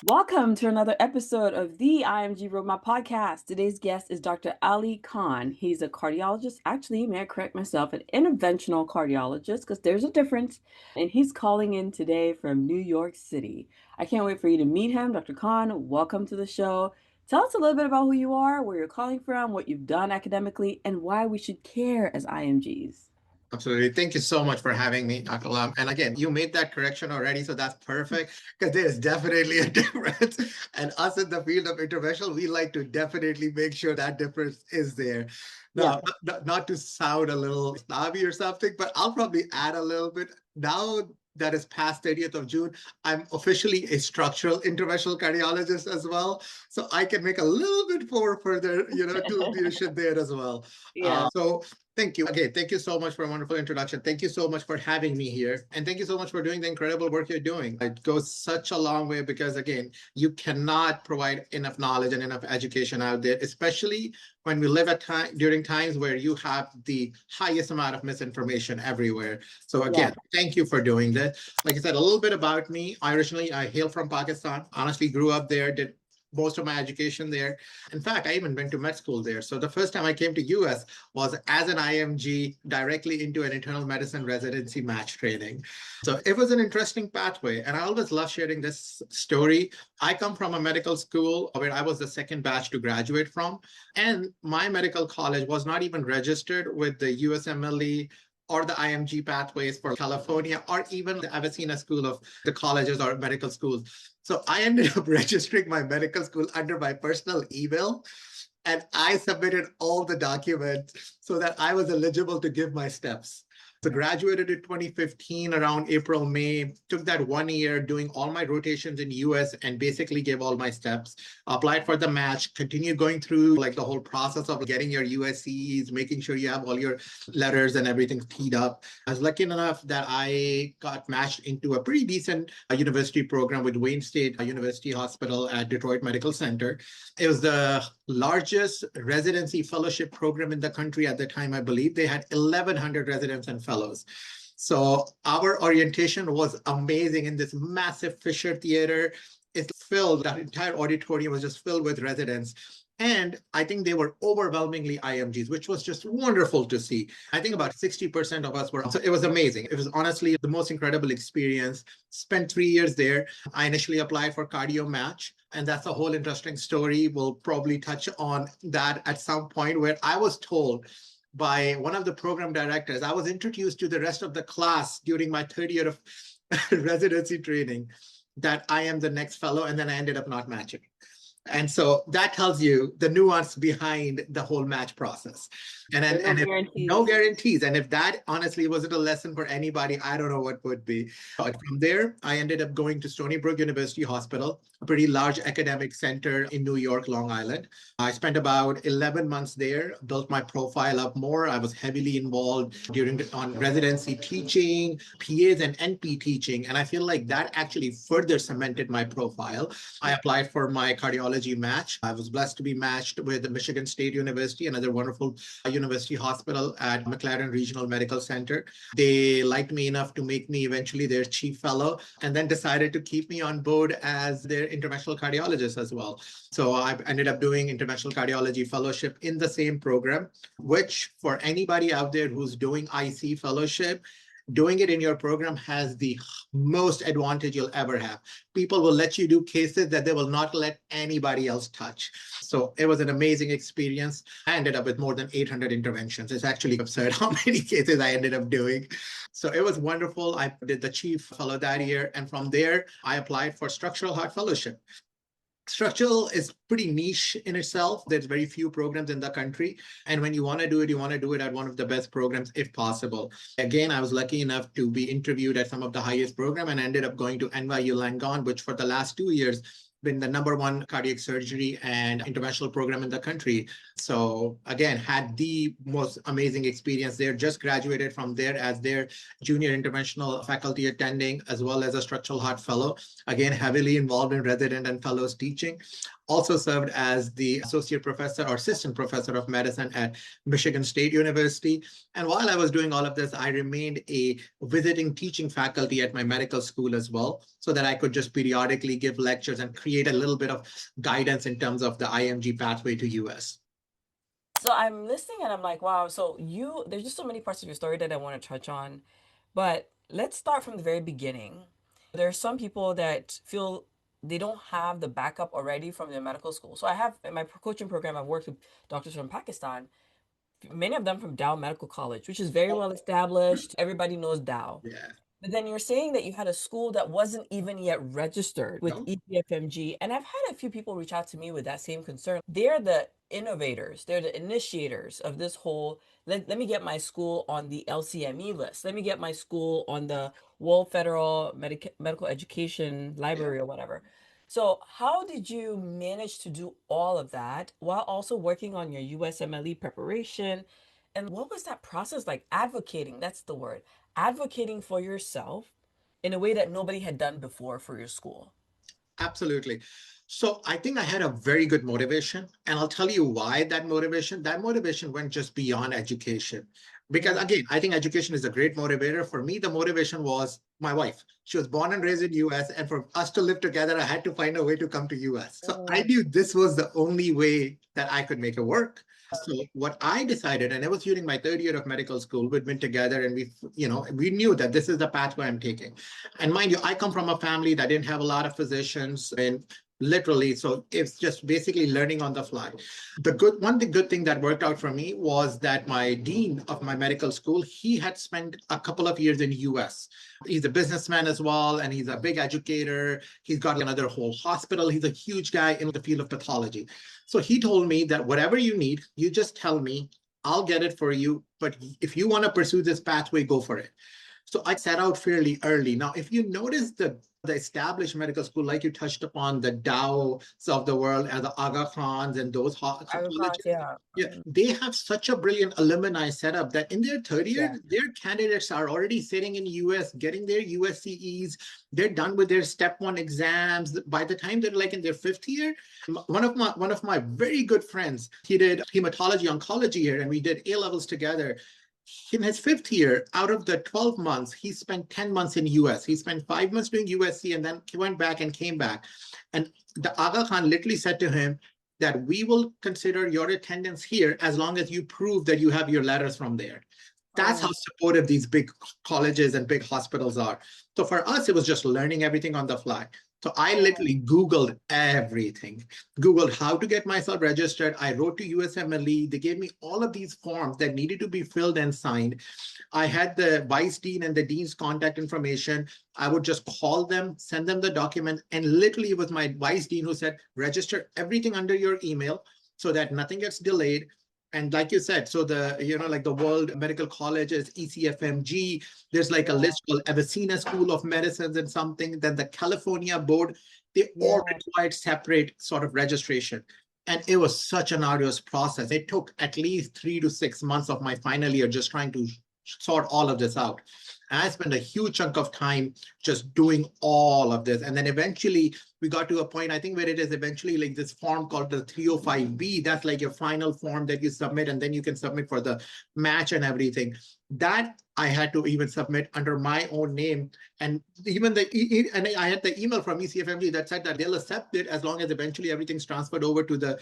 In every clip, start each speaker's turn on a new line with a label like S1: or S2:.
S1: Welcome to another episode of the IMG Roadmap Podcast. Today's guest is Dr. Ali Khan. He's a cardiologist. Actually, may I correct myself, an interventional cardiologist, because there's a difference. And he's calling in today from New York City. I can't wait for you to meet him. Dr. Khan, welcome to the show. Tell us a little bit about who you are, where you're calling from, what you've done academically, and why we should care as IMGs.
S2: Absolutely. Thank you so much for having me, Dr. Lam. And again, you made that correction already, so that's perfect because there's definitely a difference. And us in the field of interventional, we like to definitely make sure that difference is there.
S1: Yeah.
S2: Now, not to sound a little snobby or something, but I'll probably add a little bit. Now that is past 30th of June, I'm officially a structural interventional cardiologist as well. So I can make a little bit more further, to leadership there as well.
S1: Yeah.
S2: So thank you. Again, thank you so much for a wonderful introduction. Thank you so much for having me here. And thank you so much for doing the incredible work you're doing. It goes such a long way because, again, you cannot provide enough knowledge and enough education out there, especially when we live at during times where you have the highest amount of misinformation everywhere. So again, thank you for doing that. Like I said, a little bit about me. I hail from Pakistan. Honestly, grew up there, did most of my education there. In fact, I even went to med school there. So the first time I came to US was as an IMG directly into an internal medicine residency match training. So it was an interesting pathway. And I always love sharing this story. I come from a medical school where I was the second batch to graduate from. And my medical college was not even registered with the USMLE or the IMG pathways for California, or even the Avicenna School of the colleges or medical schools. So I ended up registering my medical school under my personal email, and I submitted all the documents so that I was eligible to give my steps. So graduated in 2015 around April, May, took that 1 year doing all my rotations in US and basically gave all my steps, applied for the match, continued going through like the whole process of getting your USCs, making sure you have all your letters and everything teed up. I was lucky enough that I got matched into a pretty decent university program with Wayne State University Hospital at Detroit Medical Center. It was the largest residency fellowship program in the country at the time, I believe. They had 1,100 residents and fellows. So our orientation was amazing in this massive Fisher Theater. It's filled, that entire auditorium was just filled with residents. And I think they were overwhelmingly IMGs, which was just wonderful to see. I think about 60% of us were. So it was amazing. It was honestly the most incredible experience. Spent 3 years there. I initially applied for cardio match. And that's a whole interesting story. We'll probably touch on that at some point, where I was told by one of the program directors, I was introduced to the rest of the class during my third year of residency training, that I am the next fellow, and then I ended up not matching. And so that tells you the nuance behind the whole match process. No guarantees. And if that honestly wasn't a lesson for anybody, I don't know what would be. But from there, I ended up going to Stony Brook University Hospital, a pretty large academic center in New York, Long Island. I spent about 11 months there, built my profile up more. I was heavily involved on residency teaching, PAs and NP teaching. And I feel like that actually further cemented my profile. I applied for my cardiology match. I was blessed to be matched with the Michigan State University, another wonderful university hospital at McLaren Regional Medical Center. They liked me enough to make me eventually their chief fellow, and then decided to keep me on board as their interventional cardiologist as well. So I ended up doing interventional cardiology fellowship in the same program, which for anybody out there who's doing IC fellowship, doing it in your program has the most advantage you'll ever have. People will let you do cases that they will not let anybody else touch. So it was an amazing experience. I ended up with more than 800 interventions. It's actually absurd how many cases I ended up doing. So it was wonderful. I did the chief fellow that year. And from there, I applied for structural heart fellowship. Structural is pretty niche in itself. There's very few programs in the country. And when you want to do it, you want to do it at one of the best programs if possible. Again, I was lucky enough to be interviewed at some of the highest programs and ended up going to NYU Langone, which for the last 2 years been the #1 cardiac surgery and interventional program in the country. So again, had the most amazing experience there. Just graduated from there as their junior interventional faculty attending, as well as a structural heart fellow. Again, heavily involved in resident and fellows teaching. Also served as the associate professor or assistant professor of medicine at Michigan State University. And while I was doing all of this, I remained a visiting teaching faculty at my medical school as well, so that I could just periodically give lectures and create appreciate a little bit of guidance in terms of the IMG pathway to US.
S1: So I'm listening and I'm like, wow. So there's just so many parts of your story that I want to touch on. But let's start from the very beginning. There are some people that feel they don't have the backup already from their medical school. So I have in my coaching program, I've worked with doctors from Pakistan, many of them from Dow Medical College, which is very well established. Everybody knows Dow.
S2: Yeah.
S1: But then you're saying that you had a school that wasn't even yet registered with
S2: No?
S1: EPFMG. And I've had a few people reach out to me with that same concern. They're the innovators, they're the initiators of this whole let me get my school on the LCME list. Let me get my school on the World Federal Medical Education
S2: Yeah.
S1: Library or whatever. So, how did you manage to do all of that while also working on your USMLE preparation? And what was that process like advocating? That's the word, advocating for yourself in a way that nobody had done before for your school.
S2: Absolutely. So I think I had a very good motivation, and I'll tell you why that motivation went just beyond education. Because
S1: Mm.
S2: again, I think education is a great motivator. For me, the motivation was my wife. She was born and raised in US, and for us to live together, I had to find a way to come to US. So I
S1: Mm.
S2: knew this was the only way that I could make it work. So what I decided, and it was during my third year of medical school, we'd been together and we knew that this is the pathway I'm taking. And mind you, I come from a family that didn't have a lot of physicians and literally, so it's just basically learning on the fly. The good thing that worked out for me was that my dean of my medical school, he had spent a couple of years in US. He's a businessman as well, and he's a big educator. He's got another whole hospital. He's a huge guy in the field of pathology. So he told me that whatever you need, you just tell me, I'll get it for you. But if you want to pursue this pathway, go for it. So I set out fairly early. Now, if you notice the established medical school, like you touched upon, the Dows of the world and the Aga Khans and those
S1: Aga Khan's,
S2: colleges,
S1: yeah.
S2: yeah, they have such a brilliant alumni setup that in their third year,
S1: Yeah.
S2: their candidates are already sitting in US, getting their USCEs. They're done with their step one exams. By the time they're like in their fifth year, one of my very good friends, he did hematology oncology here, and we did A levels together. In his fifth year, out of the 12 months, he spent 10 months in US. He spent 5 months doing USC, and then he went back and came back. And the Aga Khan literally said to him that we will consider your attendance here as long as you prove that you have your letters from there. That's how
S1: Oh,
S2: supportive these big colleges and big hospitals are. So for us, it was just learning everything on the fly. So I
S1: oh,
S2: literally Googled everything, Googled how to get myself registered. I wrote to USMLE. They gave me all of these forms that needed to be filled and signed. I had the vice dean and the dean's contact information. I would just call them, send them the document. And literally, it was my vice dean who said, register everything under your email so that nothing gets delayed. And like you said, so like the World Medical Colleges, ECFMG, there's like a
S1: yeah.
S2: list called Avicenna School of Medicines and something. Then the California Board, they all
S1: Yeah.
S2: required separate sort of registration. And it was such an arduous process. It took at least 3 to 6 months of my final year just trying to sort all of this out. And I spent a huge chunk of time just doing all of this. And then eventually we got to a point, I think, where it is eventually like this form called the 305B. That's like your final form that you submit, and then you can submit for the match and everything. That I had to even submit under my own name. And even and I had the email from ECFMG that said that they'll accept it as long as eventually everything's transferred over to
S1: The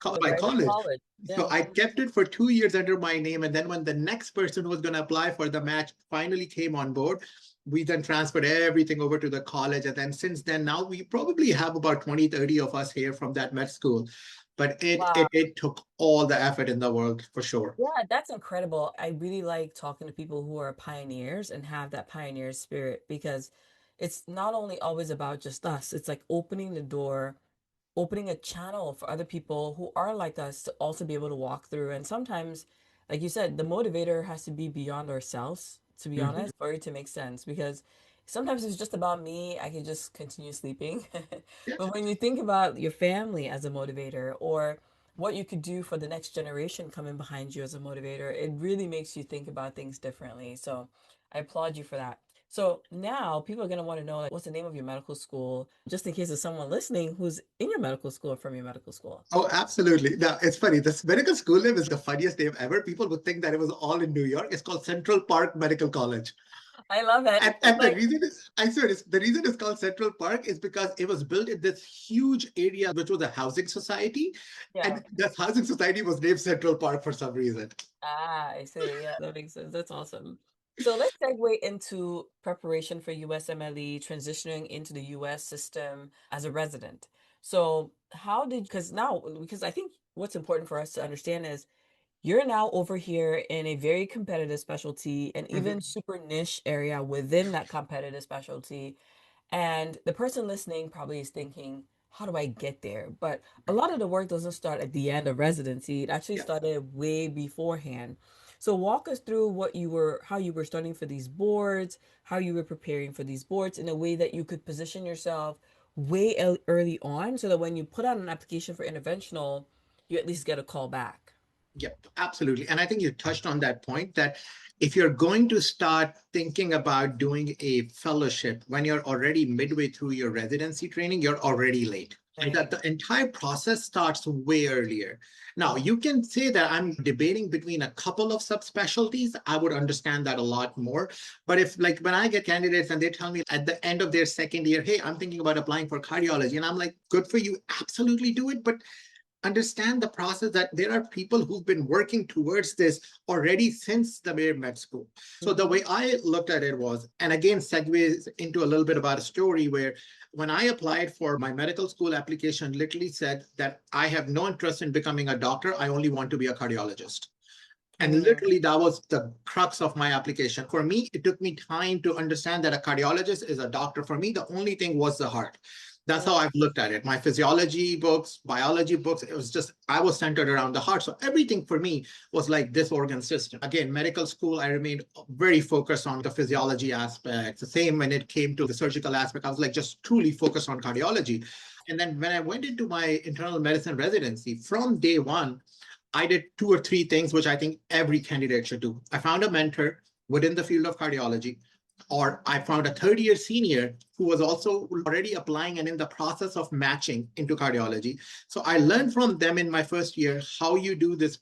S2: my
S1: right
S2: college.
S1: college.
S2: So
S1: Yeah.
S2: I kept it for 2 years under my name. And then when the next person who was going to apply for the match finally came on board, we then transferred everything over to the college. And then since then, now we probably have about 20, 30 of us here from that med school. But
S1: Wow.
S2: it took all the effort in the world for sure.
S1: Yeah, that's incredible. I really like talking to people who are pioneers and have that pioneer spirit because it's not only always about just us, it's like opening the door, opening a channel for other people who are like us to also be able to walk through. And sometimes, like you said, the motivator has to be beyond ourselves, to be
S2: Mhm.
S1: honest, for it to make sense. Because sometimes it's just about me, I can just continue sleeping.
S2: Yeah.
S1: But when you think about your family as a motivator or what you could do for the next generation coming behind you as a motivator, it really makes you think about things differently. So I applaud you for that. So now people are going to want to know, like, what's the name of your medical school, just in case there's someone listening who's in your medical school or from your medical school.
S2: Oh, absolutely. Now, it's funny. This medical school name is the funniest name ever. People would think that it was all in New York. It's called Central Park Medical College.
S1: I love it. It's
S2: And the
S1: like,
S2: reason is, I swear, the reason it's called Central Park is because it was built in this huge area, which was a housing society.
S1: yeah.
S2: And that housing society was named Central Park for some reason.
S1: Ah, I see. Yeah, that makes sense. That's awesome. So let's segue into preparation for USMLE, transitioning into the US system as a resident. So how did, because now, because I think what's important for us to understand is you're now over here in a very competitive specialty and even
S2: Mhm.
S1: super niche area within that competitive specialty. And the person listening probably is thinking, how do I get there? But a lot of the work doesn't start at the end of residency. It actually
S2: Yeah.
S1: started way beforehand. So walk us through how you were studying for these boards, how you were preparing for these boards in a way that you could position yourself way early on so that when you put out an application for interventional, you at least get a call back.
S2: Yep, absolutely. And I think you touched on that point that if you're going to start thinking about doing a fellowship when you're already midway through your residency training, you're already late. And that
S1: Right.
S2: the entire process starts way earlier. Now, you can say that I'm debating between a couple of subspecialties. I would understand that a lot more. But if, like, when I get candidates and they tell me at the end of their second year, hey, I'm thinking about applying for cardiology, and I'm like, good for you, absolutely do it. But understand the process that there are people who've been working towards this already since the very med school. So the
S1: Mm-hmm.
S2: way I looked at it was, and again, segues into a little bit about a story where when I applied for my medical school application, literally said that I have no interest in becoming a doctor. I only want to be a cardiologist. And
S1: Mm-hmm.
S2: literally, that was the crux of my application. For me, it took me time to understand that a cardiologist is a doctor. For me, the only thing was the heart. That's how I've looked at it. My physiology books, biology books, it was just, I was centered around the heart. So everything for me was like this organ system. Again, medical school, I remained very focused on the physiology aspects. The same when it came to the surgical aspect, I was like just truly focused on cardiology. And then when I went into my internal medicine residency, from day one, I did two or three things which I think every candidate should do. I found a mentor within the field of cardiology, or I found a third year senior who was also already applying and in the process of matching into cardiology. So I learned from them in my first year how you do this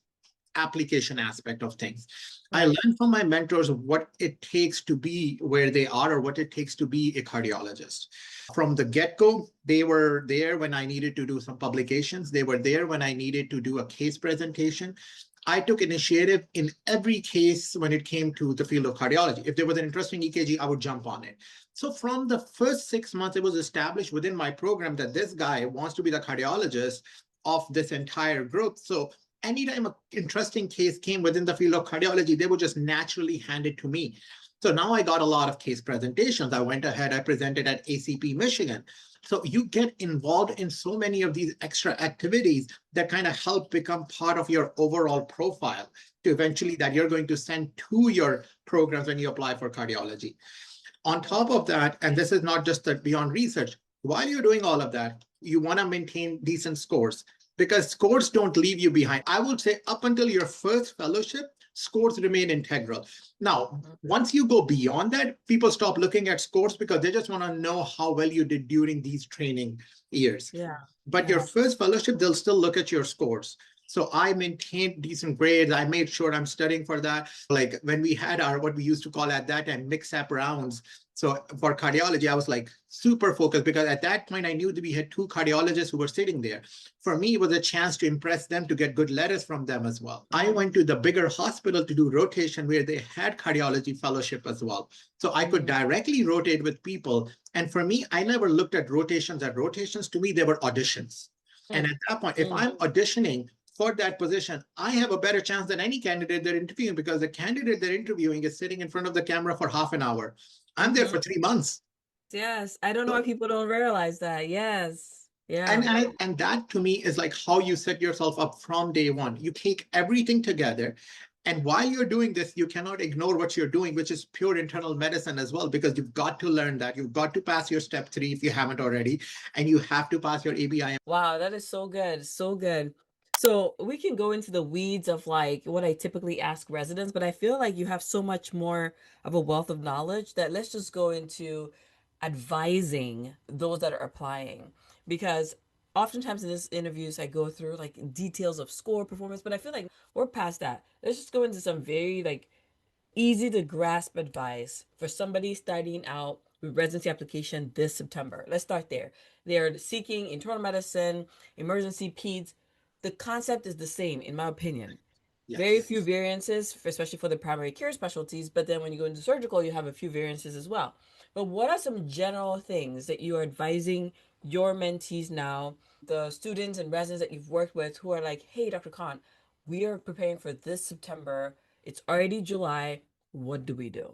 S2: application aspect of things. I
S1: Right.
S2: learned from my mentors what it takes to be where they are or what it takes to be a cardiologist. From the get go, they were there when I needed to do some publications. They were there when I needed to do a case presentation. I took initiative in every case when it came to the field of cardiology. If there was an interesting EKG, I would jump on it. So from the first 6 months, it was established within my program that this guy wants to be the cardiologist of this entire group. So anytime an interesting case came within the field of cardiology, they would just naturally hand it to me. So now I got a lot of case presentations. I went ahead, I presented at ACP Michigan. So you get involved in so many of these extra activities that kind of help become part of your overall profile to eventually that you're going to send to your programs when you apply for cardiology. On top of that, and this is not just the beyond research, while you're doing all of that, you want to maintain decent scores because scores don't leave you behind. I would say up until your first fellowship, scores remain integral. Now,
S1: Mhm.
S2: once you go beyond that, people stop looking at scores because they just want to know how well you did during these training years.
S1: Yeah.
S2: But your
S1: Yeah.
S2: first fellowship, they'll still look at your scores. So I maintained decent grades. I made sure I'm studying for that. Like when we had our what we used to call at that time mix up rounds. So for cardiology, I was like super focused because at that point I knew that we had two cardiologists who were sitting there. For me, it was a chance to impress them to get good letters from them as well. I
S1: Mm-hmm.
S2: went to the bigger hospital to do rotation where they had cardiology fellowship as well. So I could directly rotate with people. And for me, I never looked at rotations as rotations. To me, they were auditions. And
S1: Mm-hmm.
S2: at that point, if I'm auditioning for that position, I have a better chance than any candidate they're interviewing because the candidate they're interviewing is sitting in front of the camera for half an hour. I'm there
S1: Mm-hmm.
S2: for 3 months.
S1: Yes. I don't know why
S2: So,
S1: people don't realize that. Yes.
S2: and,
S1: Yeah.
S2: and that to me is like how you set yourself up from day one. You take everything together. And while you're doing this, you cannot ignore what you're doing, which is pure internal medicine as well, because you've got to learn that. You've got to pass your step three if you haven't already, and you have to pass your ABI.
S1: Wow, that is so good. So good. So we can go into the weeds of like what I typically ask residents, but I feel like you have so much more of a wealth of knowledge that let's just go into advising those that are applying. Because oftentimes in this interviews I go through like details of score performance, but I feel like we're past that. Let's just go into some very like easy to grasp advice for somebody starting out with residency application this September? Let's start there. They're seeking internal medicine, emergency peds. The concept is the same, in my opinion. Very
S2: Yes.
S1: few variances, especially for the primary care specialties. But then when you go into surgical, you have a few variances as well. But what are some general things that you are advising your mentees now, the students and residents that you've worked with who are like, hey, Dr. Khan, we are preparing for this September. It's already July. What do we do?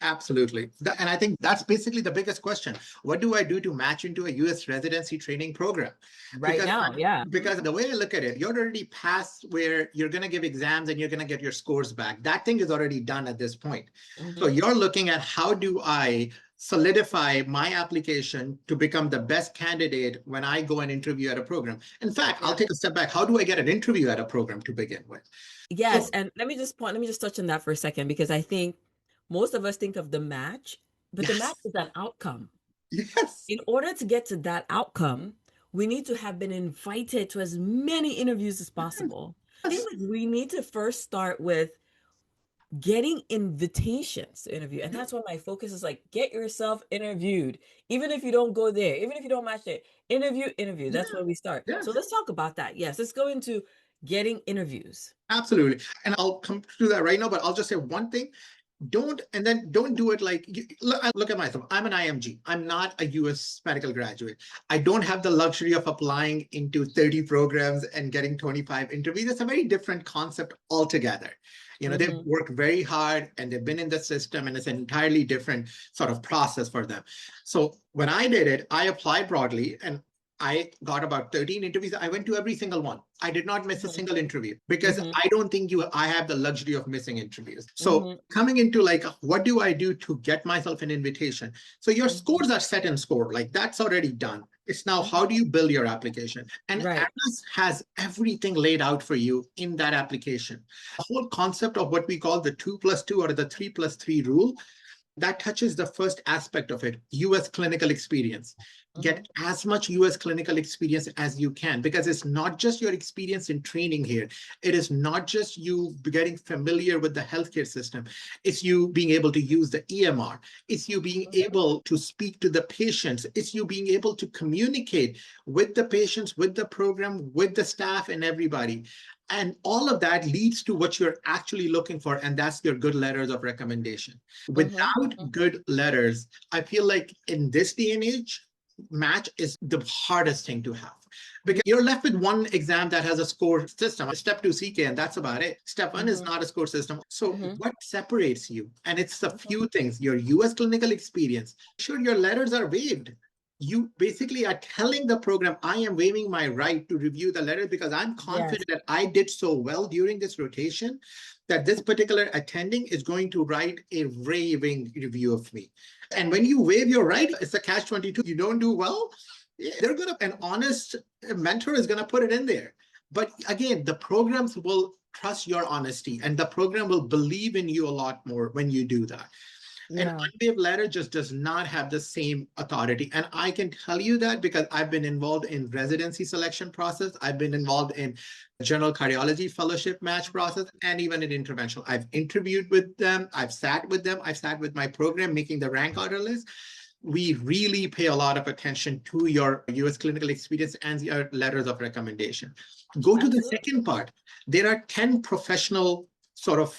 S2: Absolutely. And I think that's basically the biggest question. What do I do to match into a US residency training program?
S1: Right
S2: Because
S1: now, yeah.
S2: because the way I look at it, you're already past where you're going to give exams and you're going to get your scores back. That thing is already done at this point. So
S1: Mm-hmm.
S2: you're looking at how do I solidify my application to become the best candidate when I go and interview at a program. In fact, I'll
S1: Yeah.
S2: take a step back. How do I get an interview at a program to begin with?
S1: Yes,
S2: So,
S1: and let me just touch on that for a second because I think most of us think of the match, but the match
S2: yes,
S1: is an outcome.
S2: yes,
S1: In order to get to that outcome, we need to have been invited to as many interviews as possible. I think
S2: yes.
S1: like we need to first start with getting invitations to interview. And that's why my focus is like get yourself interviewed. Even if you don't go there, even if you don't match it, interview.
S2: Yeah,
S1: That's where we start. So
S2: yes.
S1: let's talk about that. Yes, let's go into getting interviews.
S2: Absolutely. And I'll come to that right now, but I'll just say one thing. Don't do it like, I look at myself. I'm an IMG. I'm not a US medical graduate. I don't have the luxury of applying into 30 programs and getting 25 interviews. It's a very different concept altogether. They've
S1: Mm-hmm.
S2: worked very hard and they've been in the system, and it's an entirely different sort of process for them. So when I did it, I applied broadly and I got about 13 interviews. I went to every single one. I did not miss a
S1: Mm-hmm.
S2: single interview because
S1: Mm-hmm.
S2: I don't think I have the luxury of missing interviews. So
S1: Mm-hmm.
S2: coming into like, what do I do to get myself an invitation? So your
S1: Mm-hmm.
S2: scores are set in score, like that's already done. It's now how
S1: Mm-hmm.
S2: do you build your application? And
S1: Right.
S2: Atlas has everything laid out for you in that application. The whole concept of what we call the 2+2 or the 3+3 rule, that touches the first aspect of it, US clinical experience.
S1: Mm-hmm.
S2: Get as much US clinical experience as you can, because it's not just your experience in training here. It is not just you getting familiar with the healthcare system. It's you being able to use the EMR. It's you being
S1: Mm-hmm.
S2: able to speak to the patients. It's you being able to communicate with the patients, with the program, with the staff, and everybody. And all of that leads to what you're actually looking for, and that's your good letters of recommendation.
S1: Mm-hmm.
S2: Without good letters, I feel like in this day and age, match is the hardest thing to have, because you're left with one exam that has a score system, step 2 CK, and that's about it. Step 1 is
S1: Mm-hmm.
S2: not a score system. So
S1: Mm-hmm.
S2: what separates you? And it's a
S1: Mm-hmm.
S2: few things: your US clinical experience. Sure, your letters are waived. You basically are telling the program, I am waiving my right to review the letter because I'm
S1: Yes.
S2: confident that I did so well during this rotation that this particular attending is going to write a raving review of me. And when you waive your right, it's a catch 22. You don't do well, they're going to, an honest mentor is going to put it in there. But again, the programs will trust your honesty, and the program will believe in you a lot more when you do that. An
S1: Yeah.
S2: unwaived letter just does not have the same authority. And I can tell you that because I've been involved in residency selection process. I've been involved in general cardiology fellowship match process, and even in interventional. I've interviewed with them. I've sat with them. I've sat with my program making the rank order list. We really pay a lot of attention to your US clinical experience and your letters of recommendation. Go to the
S1: Absolutely.
S2: second part. There are 10 professional sort of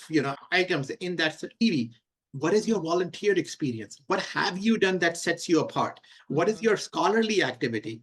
S2: items in that CV. What is your
S1: Mm-hmm.
S2: volunteer experience? What have you done that sets you apart? What is
S1: Mm-hmm.
S2: your scholarly activity?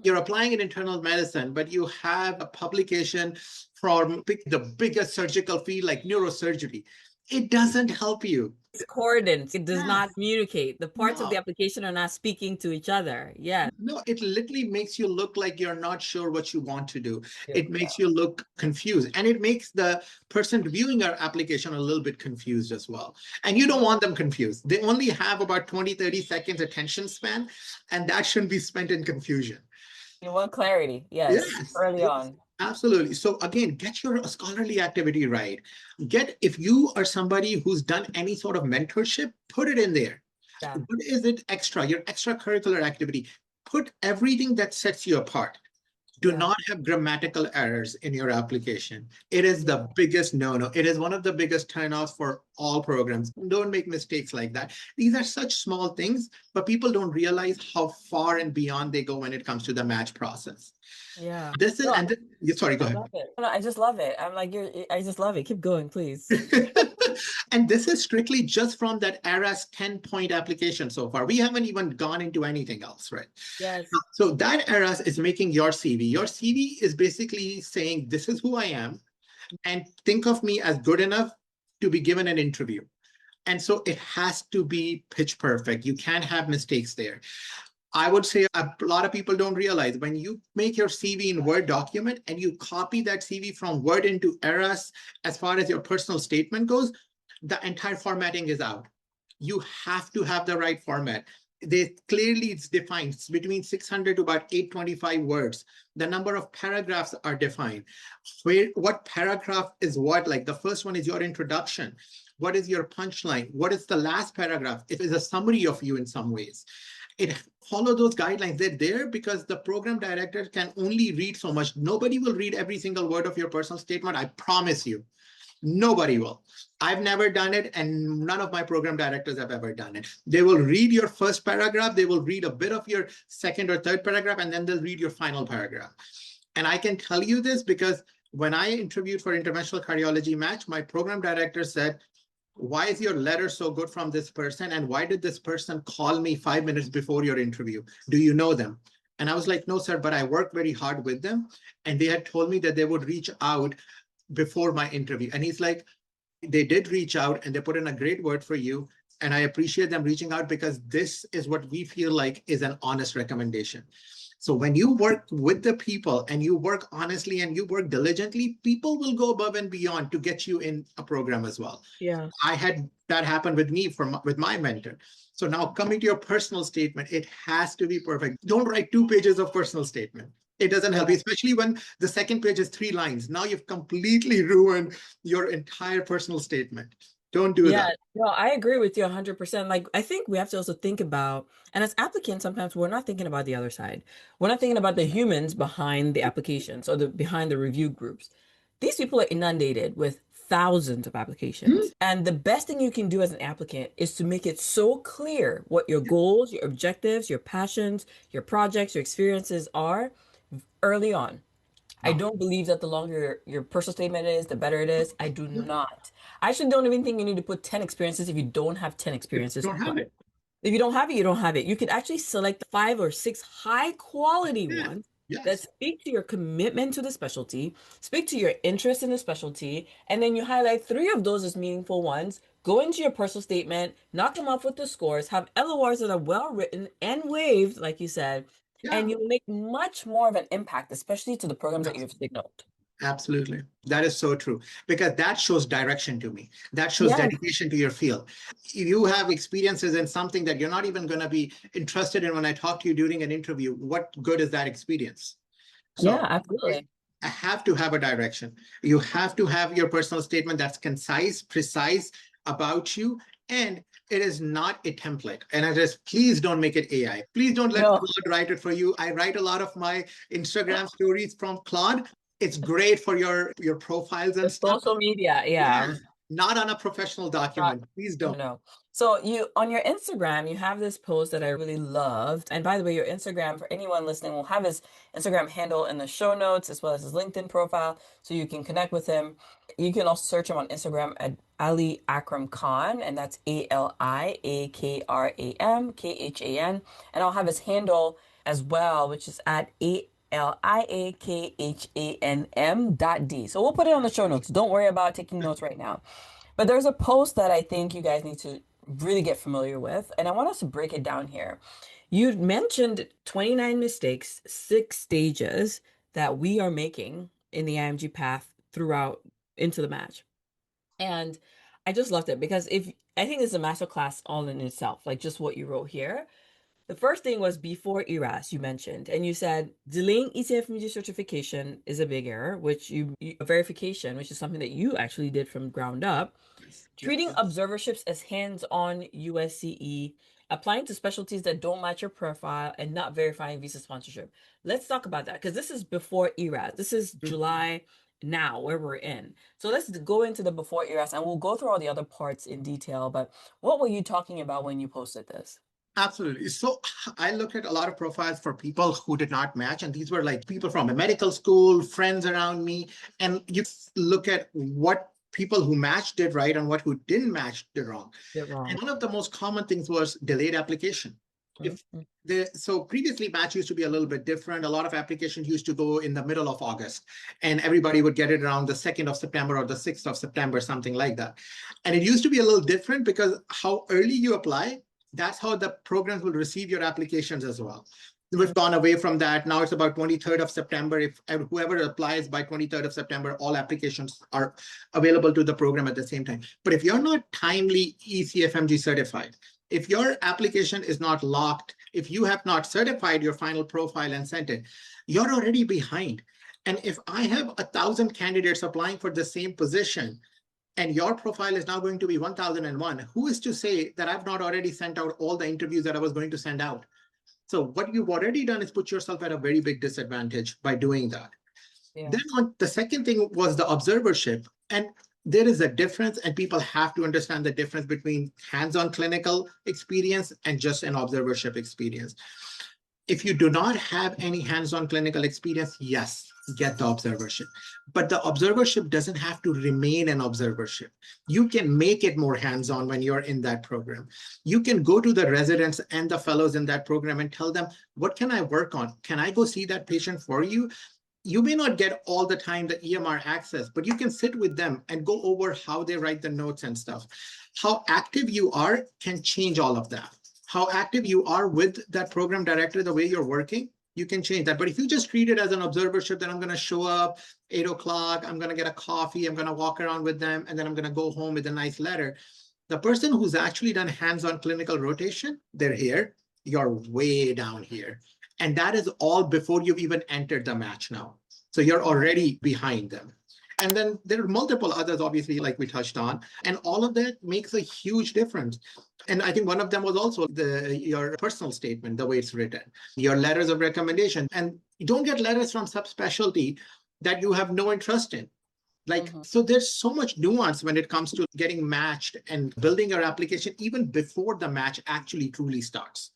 S2: You're applying in internal medicine, but you have a publication from the biggest surgical field like neurosurgery. It doesn't help you.
S1: Discordance. It does not
S2: Yes.
S1: communicate. The parts of the
S2: No.
S1: application are not speaking to each other. Yeah.
S2: No, it literally makes you look like you're not sure what you want to do. It
S1: Yeah.
S2: makes you look confused, and it makes the person viewing your application a little bit confused as well. And you don't want them confused. They only have about 20, 30 seconds attention span, and that shouldn't be spent in confusion.
S1: You want clarity. Yes.
S2: Yes,
S1: Early
S2: yes,
S1: on.
S2: absolutely. So again, get your scholarly activity right. If you are somebody who's done any sort of mentorship, put it in there.
S1: Yeah.
S2: What is it extra, your extracurricular activity? Put everything that sets you apart. Do
S1: Yeah.
S2: not have grammatical errors in your application. It is
S1: Yeah.
S2: the biggest no-no. It is one of the biggest turnoffs for all programs. Don't make mistakes like that. These are such small things, but people don't realize how far and beyond they go when it comes to the match process.
S1: Yeah.
S2: This is,
S1: No,
S2: and this, yeah, sorry, go
S1: I
S2: ahead.
S1: love it. No, I just love it. I'm like, I just love it. Keep going, please.
S2: And this is strictly just from that ERAS 10-point application so far. We haven't even gone into anything else, right?
S1: Yes.
S2: So that ERAS is making your CV. Your CV is basically saying, this is who I am, and think of me as good enough to be given an interview. And so it has to be pitch perfect. You can't have mistakes there. I would say a lot of people don't realize when you make your CV in Word document and you copy that CV from Word into ERAS, as far as your personal statement goes, the entire formatting is out. You have to have the right format. They clearly it's defined. It's between 600 to about 825 words. The number of paragraphs are defined. Where what paragraph is what? Like the first one is your introduction. What is your punchline? What is the last paragraph? It is a summary of you in some ways. It follow those guidelines. They're there because the program director can only read so much. Nobody will read every single word of your personal statement. I promise you. Nobody will. I've never done it, and none of my program directors have ever done it. They will read your first paragraph, they will read a bit of your second or third paragraph, and then they'll read your final paragraph. And I can tell you this because when I interviewed for interventional cardiology match, my program director said, why is your letter so good from this person? And why did this person call me 5 minutes before your interview? Do you know them? And I was like, no, sir, but I worked very hard with them. And they had told me that they would reach out before my interview. And he's like, they did reach out and they put in a great word for you. And I appreciate them reaching out because this is what we feel like is an honest recommendation. So when you work with the people and you work honestly and you work diligently, people will go above and beyond to get you in a program as well.
S1: Yeah.
S2: I had that happen with me with my mentor. So now coming to your personal statement, it has to be perfect. Don't write 2 pages of personal statement. It doesn't help,
S1: Yeah.
S2: especially when the second page is 3 lines. Now you've completely ruined your entire personal statement. Don't do
S1: Yeah,
S2: that.
S1: no, I agree with you 100%. Like, I think we have to also think about, and as applicants, sometimes we're not thinking about the other side. We're not thinking about the humans behind the applications or the behind the review groups. These people are inundated with thousands of
S2: Hmm?
S1: applications. And the best thing you can do as an applicant is to make it so clear what your goals, your objectives, your passions, your projects, your experiences are early on. I
S2: No.
S1: don't believe that the longer your personal statement is, the better it is. I do
S2: Yeah.
S1: not. I actually don't even think you need to put 10 experiences if you don't have 10
S2: If
S1: experiences.
S2: you don't have
S1: But
S2: it.
S1: if you don't have it, you don't have it. You could actually select 5 or 6 high quality
S2: Yeah.
S1: ones that
S2: Yes.
S1: speak to your commitment to the specialty, speak to your interest in the specialty, and then you highlight 3 of those as meaningful ones. Go into your personal statement, knock them off with the scores, have LORs that are well written and waived, like you said,
S2: Yeah.
S1: and you'll make much more of an impact, especially to the programs that you've signaled.
S2: Absolutely. That is so true because that shows direction to me. That shows
S1: Yes.
S2: dedication to your field. You have experiences in something that you're not even going to be interested in when I talk to you during an interview. What good is that experience?
S1: Yeah,
S2: So
S1: absolutely.
S2: I have to have a direction. You have to have your personal statement that's concise, precise about you, and it is not a template. And I just please don't make it AI. Please don't let
S1: No,
S2: Claude write it for you. I write a lot of my Instagram stories from Claude. It's great for your profiles and
S1: the
S2: stuff.
S1: social media,
S2: Yeah,
S1: yeah.
S2: not on a professional
S1: Not,
S2: document. Please don't.
S1: no. So you on your Instagram, you have this post that I really loved. And by the way, your Instagram, for anyone listening, will have his Instagram handle in the show notes as well as his LinkedIn profile so you can connect with him. You can also search him on Instagram at Ali Akram Khan, and that's AliAkramKhan. And I'll have his handle as well, which is at AliAkhanm.D. So we'll put it on the show notes. Don't worry about taking notes right now. But there's a post that I think you guys need to really get familiar with, and I want us to break it down here. You mentioned 29 mistakes, 6 stages that we are making in the IMG path throughout into the match. And I just loved it because if I think it's a masterclass all in itself, like just what you wrote here. The first thing was before ERAS, you mentioned, and you said delaying ECFMG certification is a big error, which verification, which is something that you actually did from ground up.
S2: Yes.
S1: Treating
S2: Yes.
S1: observerships as hands-on USCE applying to specialties that don't match your profile, and not verifying visa sponsorship. Let's talk about that because this is before ERAS. This is July now where we're in. So let's go into the before ERAS and we'll go through all the other parts in detail. But what were you talking about when you posted this?
S2: Absolutely. So I looked at a lot of profiles for people who did not match, and these were like people from a medical school, friends around me. And you look at what people who matched did right and what who didn't match did wrong.
S1: Did
S2: And
S1: wrong.
S2: one of the most common things was delayed application. If
S1: Mhm.
S2: so previously match used to be a little bit different. A lot of applications used to go in the middle of August, and everybody would get it around the 2nd of September or the 6th of September, something like that. And it used to be a little different because how early you apply, that's how the programs will receive your applications as well. We've gone away from that. Now it's about 23rd of September. If whoever applies by 23rd of September, all applications are available to the program at the same time. But if you're not timely ECFMG certified, if your application is not locked, if you have not certified your final profile and sent it, you're already behind. And if I have 1,000 candidates applying for the same position, and your profile is now going to be 1001, who is to say that I've not already sent out all the interviews that I was going to send out? So what you've already done is put yourself at a very big disadvantage by doing that.
S1: Yeah.
S2: Then the second thing was the observership. And there is a difference, and people have to understand the difference between hands-on clinical experience and just an observership experience. If you do not have any hands-on clinical experience, yes, get the observership. But the observership doesn't have to remain an observership. You can make it more hands-on when you're in that program. You can go to the residents and the fellows in that program and tell them, what can I work on? Can I go see that patient for you? You may not get all the time the EMR access, but you can sit with them and go over how they write the notes and stuff. How active you are can change all of that. How active you are with that program director, the way you're working, you can change that. But if you just treat it as an observership, then I'm going to show up 8 o'clock, I'm going to get a coffee, I'm going to walk around with them, and then I'm going to go home with a nice letter. The person who's actually done hands-on clinical rotation, they're here, you're way down here. And that is all before you've even entered the match now. So you're already behind them. And then there are multiple others, obviously, like we touched on. And all of that makes a huge difference. And I think one of them was also your personal statement, the way it's written, your letters of recommendation. And you don't get letters from subspecialty that you have no interest in. Like, so there's so much nuance when it comes to getting matched and building your application even before the match actually truly starts.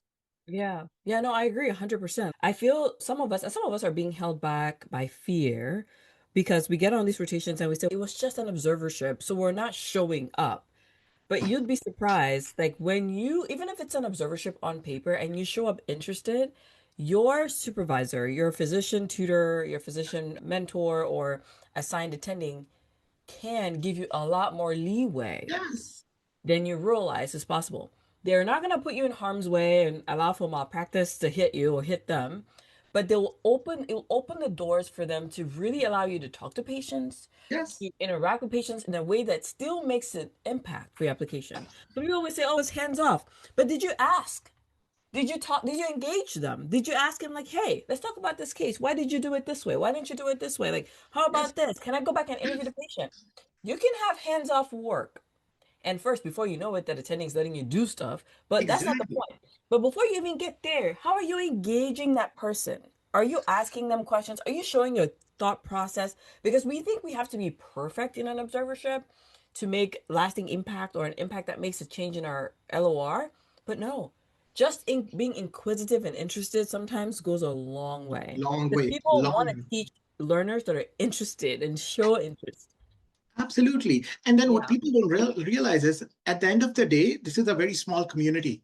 S1: Yeah. Yeah, no, I agree 100%. I feel some of us are being held back by fear because we get on these rotations and we say it was just an observership, so we're not showing up. But you'd be surprised, like when you, even if it's an observership on paper and you show up interested, your supervisor, your physician tutor, your physician mentor, or assigned attending can give you a lot more leeway
S2: Yes.
S1: than you realize is possible. They're not going to put you in harm's way and allow for malpractice to hit you or hit them, but it will open the doors for them to really allow you to talk to patients,
S2: Yes.
S1: to interact with patients in a way that still makes an impact for your application. So we always say, oh, it's hands off. But did you ask? Did you talk? Did you engage them? Did you ask him like, hey, let's talk about this case. Why did you do it this way? Why didn't you do it this way? Like, how
S2: Yes.
S1: about this? Can I go back and interview the patient? You can have hands off work. And first, before you know it, that attending is letting you do stuff. But that's not the
S2: Exactly.
S1: point. But before you even get there, how are you engaging that person? Are you asking them questions? Are you showing your thought process? Because we think we have to be perfect in an observership to make lasting impact or an impact that makes a change in our LOR. But no, just being inquisitive and interested sometimes goes a long way.
S2: Long
S1: Because
S2: way.
S1: people want to
S2: Long.
S1: teach learners that are interested and show interest.
S2: Absolutely. And then what
S1: Yeah.
S2: people don't realize is at the end of the day, this is a very small community.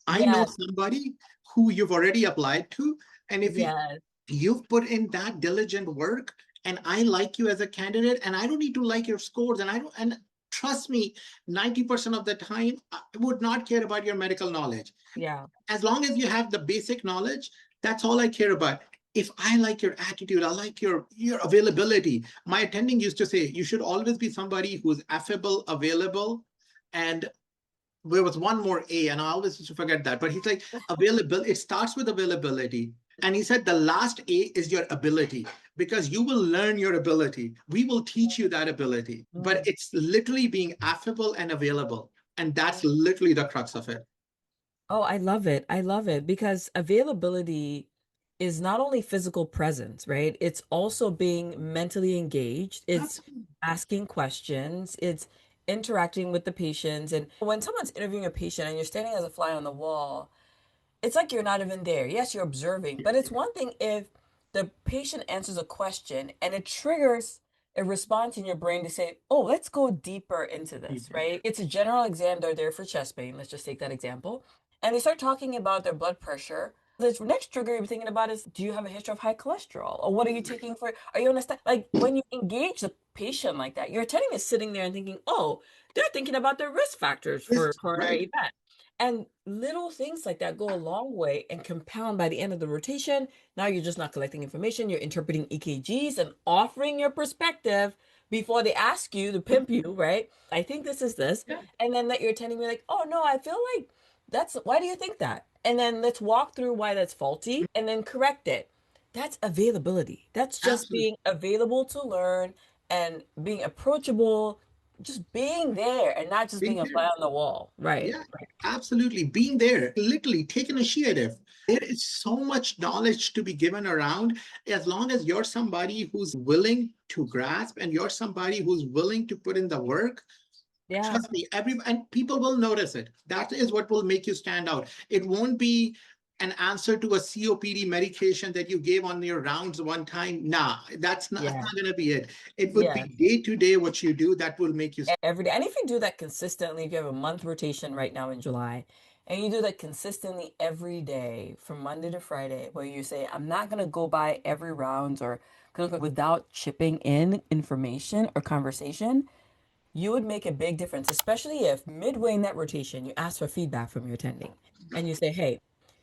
S2: I know
S1: Yes.
S2: somebody who you've already applied to. And if
S1: Yes.
S2: you've put in that diligent work, and I like you as a candidate, and I don't need to like your scores, and I don't, and trust me, 90% of the time, I would not care about your medical knowledge.
S1: Yeah.
S2: As long as you have the basic knowledge, that's all I care about. If I like your attitude, I like your availability. My attending used to say, you should always be somebody who's affable, available, and there was one more A, and I always used to forget that. But he's like, availability, it starts with availability. And he said the last A is your ability, because you will learn your ability. We will teach you that ability. But
S1: Mm.
S2: it's literally being affable and available. And that's literally the crux of it.
S1: Oh, I love it. I love it because availability is not only physical presence, right? It's also being mentally engaged. It's
S2: Absolutely.
S1: asking questions. It's interacting with the patients. And when someone's interviewing a patient and you're standing as a fly on the wall, it's like you're not even there. Yes, you're observing, but it's one thing if the patient answers a question and it triggers a response in your brain to say, oh, let's go deeper into this, right? It's a general exam. They're there for chest pain. Let's just take that example. And they start talking about their blood pressure. The next trigger you're thinking about is, do you have a history of high cholesterol? Or what are you taking for, are you on a, like when you engage the patient like that, your attending is sitting there and thinking, oh, they're thinking about their risk factors for a
S2: Right.
S1: coronary event. And little things like that go a long way and compound by the end of the rotation. Now you're just not collecting information, you're interpreting EKGs and offering your perspective before they ask you to pimp you, right? I think this is this.
S2: Yeah.
S1: And then that you're telling me like, oh no, I feel like that's why do you think that? And then let's walk through why that's faulty and then correct it. That's availability. That's just
S2: Absolutely.
S1: being available to learn and being approachable, just being there and not just
S2: Being
S1: being a fly
S2: there.
S1: on the wall. Right.
S2: Yeah, absolutely. Being there, literally take initiative. There is so much knowledge to be given around. As long as you're somebody who's willing to grasp and you're somebody who's willing to put in the work,
S1: Yeah.
S2: trust me, every and people will notice it. That is what will make you stand out. It won't be an answer to a COPD medication that you gave on your rounds one time. Nah, that's
S1: Yeah.
S2: not gonna be it. It would be
S1: Yes.
S2: day to day what you do that will make you.
S1: Every day. And if you do that consistently, if you have a month rotation right now in July, and you do that consistently every day from Monday to Friday, where you say, I'm not going to go by every round or without chipping in information or conversation, you would make a big difference, especially if midway in that rotation, you ask for feedback from your attending and you say, hey,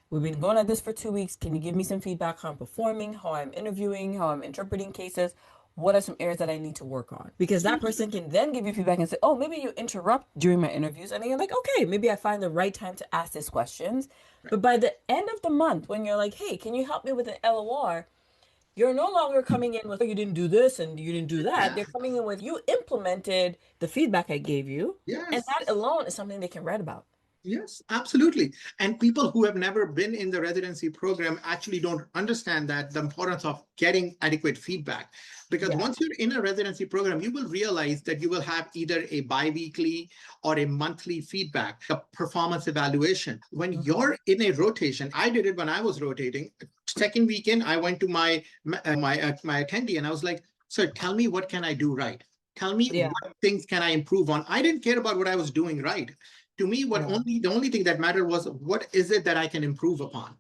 S1: we've been going at this for 2 weeks. Can you give me some feedback how I'm performing, how I'm interviewing, how I'm interpreting cases? What are some areas that I need to work on? Because that person can then give you feedback and say, oh, maybe you interrupt during my interviews. And then you're like, okay, maybe I find the right time to ask these questions. But by the end of the month, when you're like, hey, can you help me with an LOR? You're no longer coming in with, oh, you didn't do this and you didn't do that.
S2: Yeah.
S1: They're coming in with, you implemented the feedback I gave you. And
S2: Yes.
S1: that alone is something they can write about.
S2: Yes, absolutely. And people who have never been in the residency program actually don't understand that the importance of getting adequate feedback. Because
S1: Yeah.
S2: once you're in a residency program, you will realize that you will have either a bi-weekly or a monthly feedback, a performance evaluation. When
S1: Mhm.
S2: you're in a rotation, I did it when I was rotating. Second weekend, I went to my attendee and I was like, "Sir, tell me what can I do right? Tell me
S1: Yeah.
S2: what things can I improve on." I didn't care about what I was doing right. To me, what
S1: Yeah.
S2: only the only thing that mattered was what is it that I can improve upon.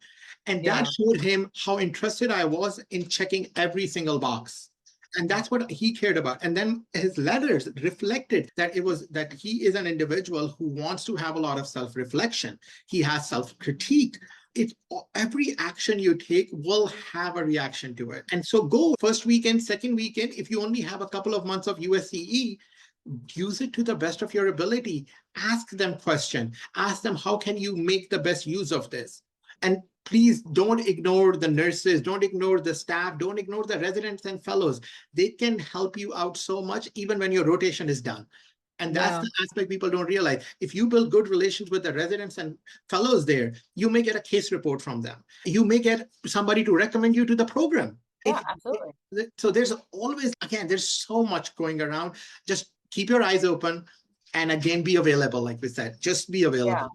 S2: And that
S1: Yeah.
S2: showed him how interested I was in checking every single box. And that's what he cared about. And then his letters reflected that it was that he is an individual who wants to have a lot of self-reflection. He has self-critique. It's every action you take will have a reaction to it. And so go first weekend, second weekend, if you only have a couple of months of USCE, use it to the best of your ability. Ask them question. Ask them how can you make the best use of this. And please don't ignore the nurses, don't ignore the staff, don't ignore the residents and fellows. They can help you out so much even when your rotation is done. And that's
S1: Yeah.
S2: the aspect people don't realize. If you build good relations with the residents and fellows there, you may get a case report from them. You may get somebody to recommend you to the program.
S1: Yeah, absolutely.
S2: So there's always, again, there's so much going around. Just keep your eyes open and again, be available. Like we said, just be
S1: Yeah.
S2: available.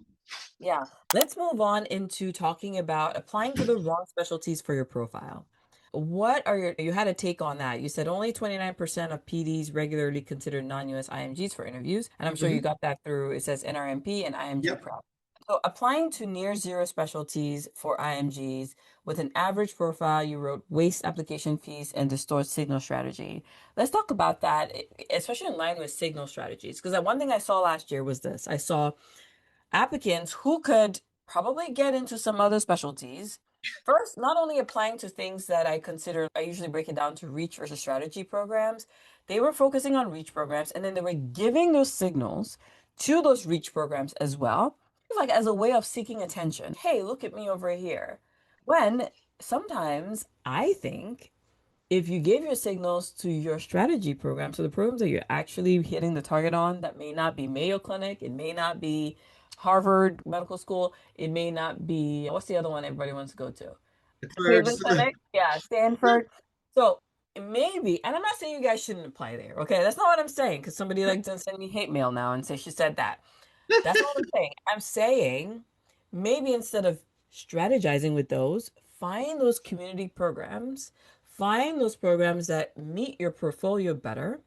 S1: Yeah. Let's move on into talking about applying to the wrong specialties for your profile. What are you had a take on that? You said only 29% of PDs regularly consider non-US IMGs for interviews. And I'm sure you
S2: Mhm.
S1: got that through, it says NRMP and IMG
S2: Yep.
S1: Prep. So applying to near zero specialties for IMGs with an average profile, you wrote waste application fees and distort signal strategy. Let's talk about that, especially in line with signal strategies. Because one thing I saw last year was this. I saw applicants who could probably get into some other specialties. First, not only applying to things that I consider, I usually break it down to reach versus strategy programs. They were focusing on reach programs and then they were giving those signals to those reach programs as well, like as a way of seeking attention. Hey, look at me over here. When sometimes I think if you give your signals to your strategy program, so the programs that you're actually hitting the target on, that may not be Mayo Clinic, it may not be Harvard Medical School. It may not be, what's the other one everybody wants to go to? Cleveland
S2: Birds.
S1: Clinic. Yeah, Stanford. So maybe, and I'm not saying you guys shouldn't apply there. Okay, that's not what I'm saying. Because somebody like to send me hate mail now and say she said that. That's not what I'm saying. I'm saying maybe instead of strategizing with those, find those community programs, find those programs that meet your portfolio better,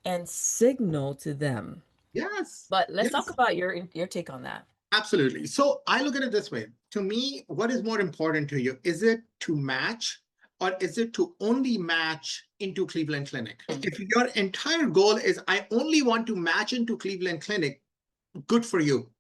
S1: and signal to them.
S2: Yes.
S1: But let's talk
S2: Yes.
S1: about your take on that.
S2: Absolutely. So I look at it this way. To me, what is more important to you? Is it to match or is it to only match into Cleveland Clinic? If your entire goal is, I only want to match into Cleveland Clinic, good for you.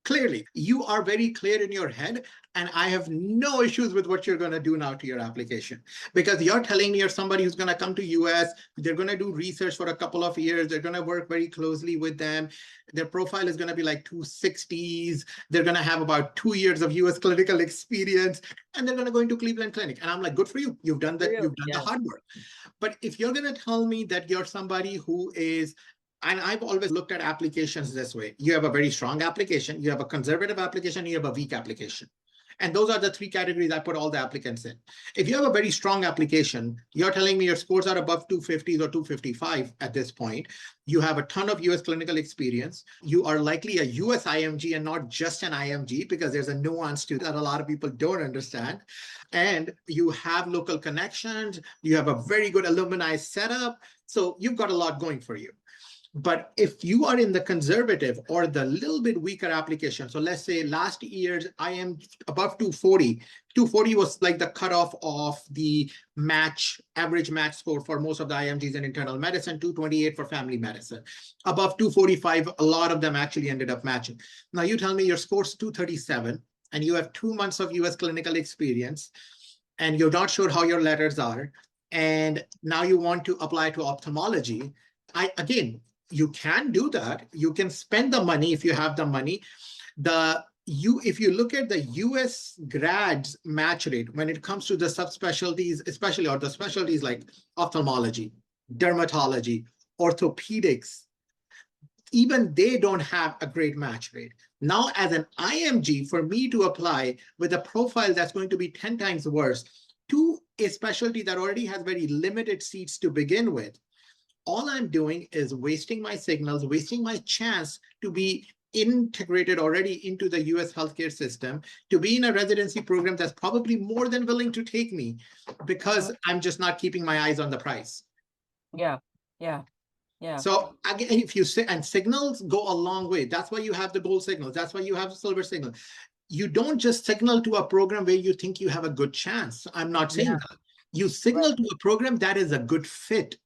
S2: Clearly, you are very clear in your head, and I have no issues with what you're going to do now to your application, because you're telling me you're somebody who's going to come to US, they're going to do research for a couple of years, they're going to work very closely with them, their profile is going to be like 260s, they're going to have about 2 years of US clinical experience, and they're going to go into Cleveland Clinic. And I'm like, good for you. You've done that.
S1: True.
S2: You've done the
S1: Yes.
S2: hard work. But if you're going to tell me that you're somebody who is, and I've always looked at applications this way. You have a very strong application, you have a conservative application, you have a weak application. And those are the three categories I put all the applicants in. If you have a very strong application, you're telling me your scores are above 250s or 255 at this point. You have a ton of US clinical experience. You are likely a US IMG and not just an IMG, because there's a nuance to that a lot of people don't understand. And you have local connections. You have a very good alumni setup. So you've got a lot going for you. But if you are in the conservative or the little bit weaker application, so let's say last year's I am above 240. 240 was like the cutoff of the average match score for most of the IMGs in internal medicine, 228 for family medicine. Above 245, a lot of them actually ended up matching. Now you tell me your score's 237 and you have 2 months of US clinical experience and you're not sure how your letters are, and now you want to apply to ophthalmology. Again, you can do that. You can spend the money if you have the money. If you look at the US grads match rate when it comes to the subspecialties, especially, or the specialties like ophthalmology, dermatology, orthopedics, even they don't have a great match rate. Now, as an IMG, for me to apply with a profile that's going to be 10 times worse to a specialty that already has very limited seats to begin with, all I'm doing is wasting my signals, wasting my chance to be integrated already into the US healthcare system, to be in a residency program that's probably more than willing to take me, because I'm just not keeping my eyes on the price.
S1: Yeah. Yeah. Yeah.
S2: So again, if you say, and signals go a long way. That's why you have the gold signals. That's why you have the silver signal. You don't just signal to a program where you think you have a good chance. I'm not saying
S1: Yeah.
S2: that. You signal to a program that is a good fit.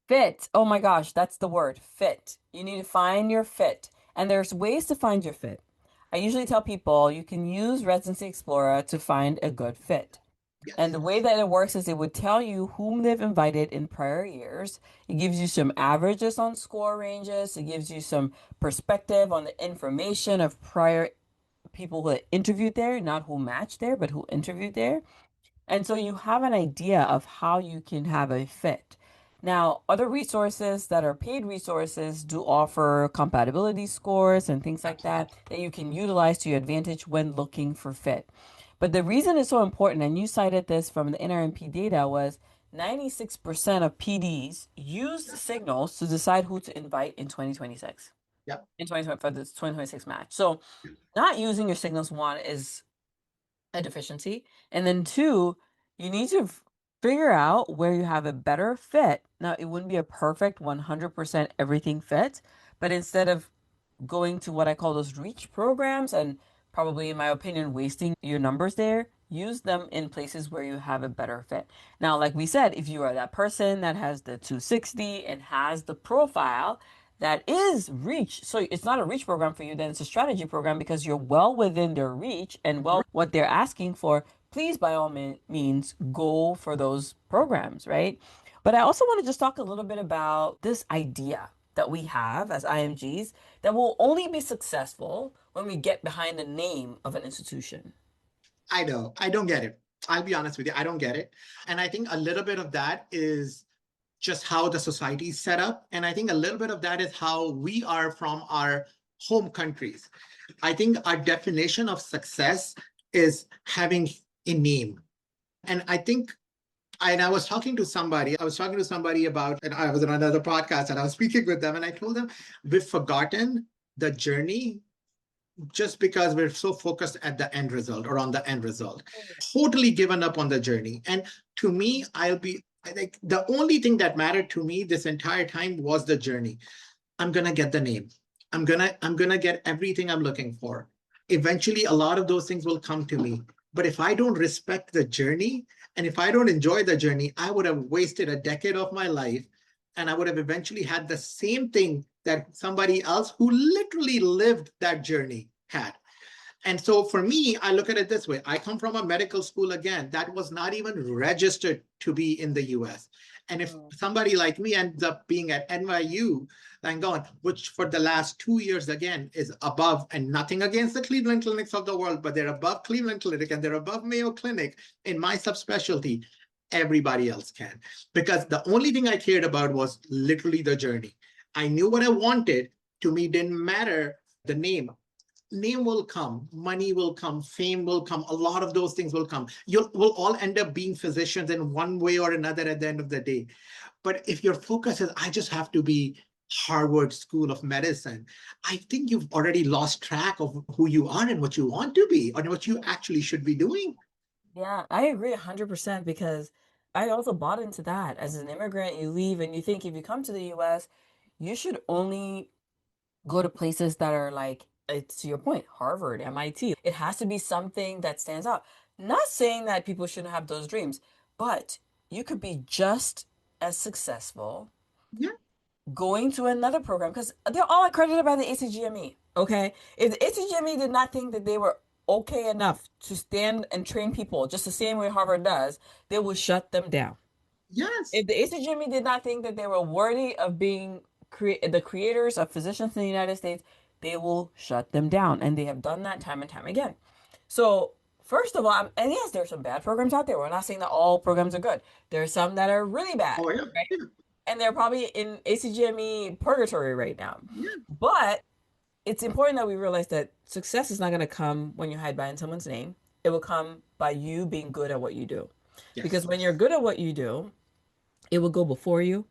S1: Fit. Oh my gosh, that's the word, fit. You need to find your fit. And there's ways to find your fit. I usually tell people you can use Residency Explorer to find a good fit. And
S2: Yes.
S1: the way that it works is it would tell you whom they've invited in prior years. It gives you some averages on score ranges. It gives you some perspective on the information of prior people who interviewed there, not who matched there, but who interviewed there. And so you have an idea of how you can have a fit. Now, other resources that are paid resources do offer compatibility scores and things like that that you can utilize to your advantage when looking for fit. But the reason it's so important, and you cited this from the NRMP data, was 96% of PDs use the signals to decide who to invite in 2026,
S2: Yep.
S1: in 2020 for this 2026 match. So not using your signals, one, is a deficiency. And then two, you need to figure out where you have a better fit. Now, it wouldn't be a perfect 100% everything fit, but instead of going to what I call those reach programs and probably, in my opinion, wasting your numbers there, use them in places where you have a better fit. Now, like we said, if you are that person that has the 260 and has the profile that is reach, so it's not a reach program for you, then it's a strategy program because you're well within their reach and well what they're asking for. Please, by all means, go for those programs, right? But I also want to just talk a little bit about this idea that we have as IMGs that will only be successful when we get behind the name of an institution.
S2: I know. I don't get it. I'll be honest with you. I don't get it. And I think a little bit of that is just how the society is set up. And I think a little bit of that is how we are from our home countries. I think our definition of success is having a name. And I think, and I was talking to somebody about, and I was on another podcast and I was speaking with them, and I told them, we've forgotten the journey just because we're so focused at the end result or on the end result, totally given up on the journey. And to me, I think the only thing that mattered to me this entire time was the journey. I'm gonna get the name. I'm gonna get everything I'm looking for. Eventually, a lot of those things will come to me. But if I don't respect the journey and if I don't enjoy the journey, I would have wasted a decade of my life, and I would have eventually had the same thing that somebody else who literally lived that journey had. And so for me, I look at it this way. I come from a medical school, again, that was not even registered to be in the US. And if somebody like me ends up being at NYU Langone, which for the last 2 years, again, is above, and nothing against the Cleveland clinics of the world, but they're above Cleveland Clinic and they're above Mayo Clinic in my subspecialty, everybody else can. Because the only thing I cared about was literally the journey. I knew what I wanted. To me, didn't matter the name. Name will come, money will come, fame will come, a lot of those things will come. We'll all end up being physicians in one way or another at the end of the day. But if your focus is, I just have to be Harvard School of Medicine, I think you've already lost track of who you are and what you want to be and what you actually should be doing.
S1: Yeah, I agree 100% because I also bought into that. As an immigrant, you leave and you think if you come to the US, you should only go to places that are like, it's to your point, Harvard, MIT. It has to be something that stands out. Not saying that people shouldn't have those dreams, but you could be just as successful
S2: Yeah.
S1: going to another program because they're all accredited by the ACGME. Okay. If the ACGME did not think that they were okay enough to stand and train people just the same way Harvard does, they will shut them down.
S2: Yes.
S1: If the ACGME did not think that they were worthy of being the creators of physicians in the United States, they will shut them down. And they have done that time and time again. So, first of all, and yes, there are some bad programs out there. We're not saying that all programs are good. There are some that are really bad,
S2: Oh, yeah.
S1: right?
S2: Yeah.
S1: And they're probably in ACGME purgatory right now.
S2: Yeah.
S1: But it's important that we realize that success is not going to come when you hide behind someone's name. It will come by you being good at what you do. Because
S2: Yes.
S1: when you're good at what you do, it will go before you.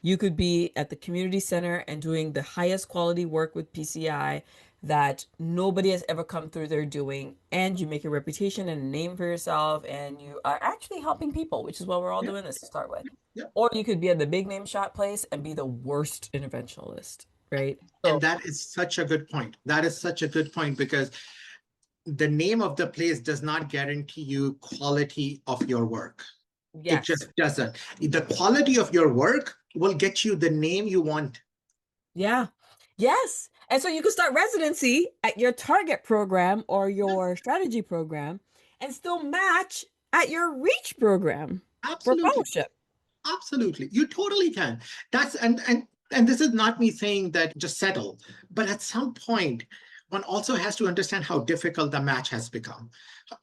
S1: You could be at the community center and doing the highest quality work with PCI that nobody has ever come through there doing, and you make a reputation and a name for yourself, and you are actually helping people, which is what we're all
S2: Yeah.
S1: doing this to start with.
S2: Yeah.
S1: Or you could be at the big name shot place and be the worst interventionalist, right?
S2: And
S1: So,
S2: that is such a good point. That is such a good point because the name of the place does not guarantee you quality of your work. It
S1: yes.
S2: just doesn't. The quality of your work will get you the name you want.
S1: Yeah. Yes. And so you could start residency at your target program or your strategy program and still match at your reach program for
S2: Absolutely.
S1: fellowship.
S2: Absolutely. You totally can. That's and this is not me saying that just settle, but at some point one also has to understand how difficult the match has become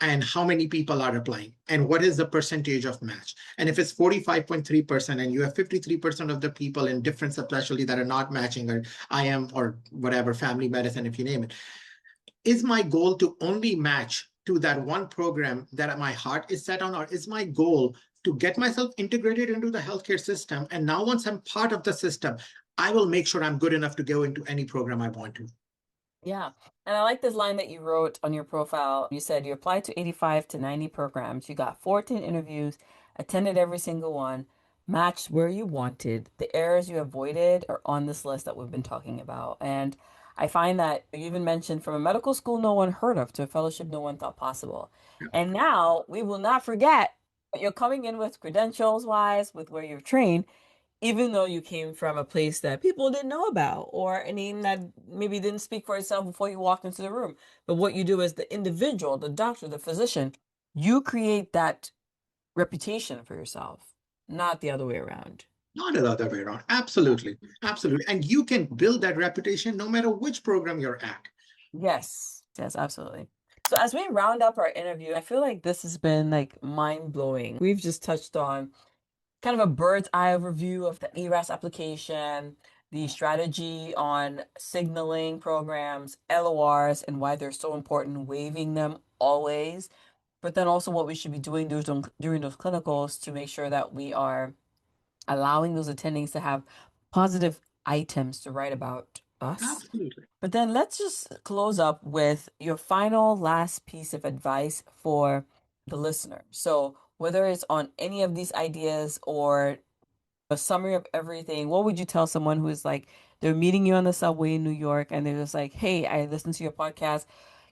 S2: and how many people are applying and what is the percentage of match. And if it's 45.3% and you have 53% of the people in different subspecialty that are not matching, or IM or whatever, family medicine, if you name it, is my goal to only match to that one program that my heart is set on, or is my goal to get myself integrated into the healthcare system? And now, once I'm part of the system, I will make sure I'm good enough to go into any program I want to.
S1: Yeah. And I like this line that you wrote on your profile. You said you applied to 85 to 90 programs. You got 14 interviews, attended every single one, matched where you wanted. The errors you avoided are on this list that we've been talking about. And I find that you even mentioned from a medical school no one heard of to a fellowship no one thought possible. And now we will not forget that you're coming in with credentials wise, with where you're trained, even though you came from a place that people didn't know about or a name that maybe didn't speak for itself before you walked into the room. But what you do as the individual, the doctor, the physician, you create that reputation for yourself, not the other way around.
S2: Not the other way around. Absolutely. Absolutely. And you can build that reputation no matter which program you're at.
S1: Yes, yes, absolutely. So as we round up our interview, I feel like this has been like mind blowing. We've just touched on kind of a bird's eye overview of the ERAS application, the strategy on signaling programs, LORs, and why they're so important, waiving them always, but then also what we should be doing during those clinicals to make sure that we are allowing those attendings to have positive items to write about us.
S2: Absolutely.
S1: But then let's just close up with your final last piece of advice for the listener. So, whether it's on any of these ideas or a summary of everything, what would you tell someone who is like, they're meeting you on the subway in New York and they're just like, hey, I listened to your podcast.